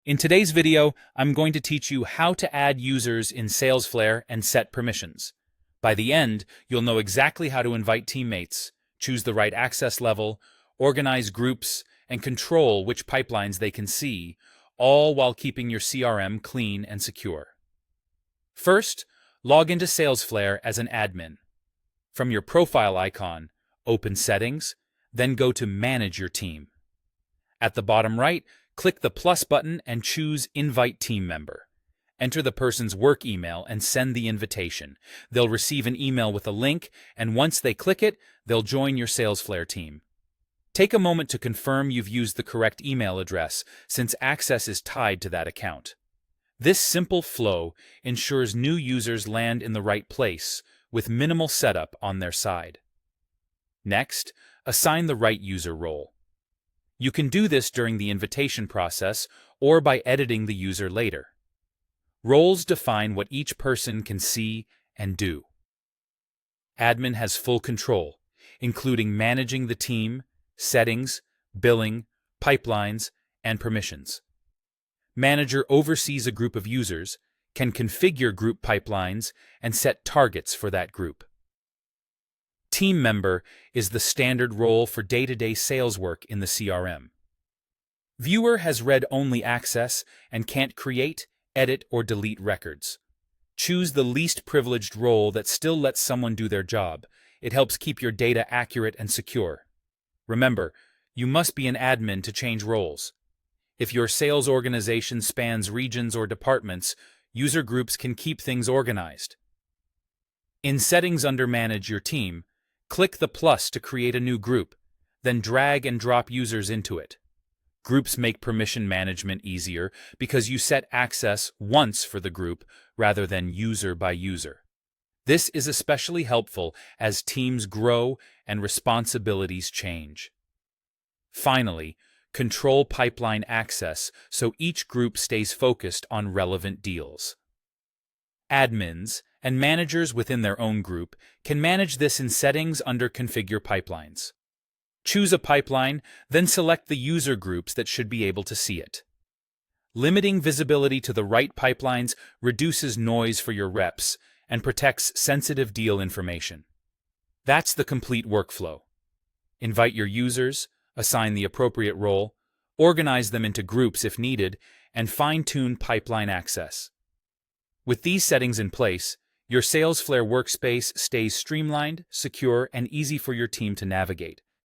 In today's video, I'm going to teach you how to add users in Salesflare and set permissions. By the end, you'll know exactly how to invite teammates, choose the right access level, organize groups, and control which pipelines they can see, all while keeping your CRM clean and secure. First, log into Salesflare as an admin. From your profile icon, open Settings, then go to Manage Your Team. At the bottom right, click the plus button and choose Invite Team Member. Enter the person's work email and send the invitation. They'll receive an email with a link, and once they click it, they'll join your Salesflare team. Take a moment to confirm you've used the correct email address, since access is tied to that account. This simple flow ensures new users land in the right place, with minimal setup on their side. Next, assign the right user role. You can do this during the invitation process or by editing the user later. Roles define what each person can see and do. Admin has full control, including managing the team, settings, billing, pipelines, and permissions. Manager oversees a group of users, can configure group pipelines, and set targets for that group. Team member is the standard role for day-to-day sales work in the CRM. Viewer has read-only access and can't create, edit, or delete records. Choose the least privileged role that still lets someone do their job. It helps keep your data accurate and secure. Remember, you must be an admin to change roles. If your sales organization spans regions or departments, user groups can keep things organized. In Settings under Manage Your Team, click the plus to create a new group, then drag and drop users into it. Groups make permission management easier because you set access once for the group rather than user by user. This is especially helpful as teams grow and responsibilities change. Finally, control pipeline access so each group stays focused on relevant deals. Admins and managers within their own group can manage this in Settings under Configure Pipelines. Choose a pipeline, then select the user groups that should be able to see it. Limiting visibility to the right pipelines reduces noise for your reps and protects sensitive deal information. That's the complete workflow. Invite your users, assign the appropriate role, organize them into groups if needed, and fine-tune pipeline access. With these settings in place, your Salesflare workspace stays streamlined, secure, and easy for your team to navigate.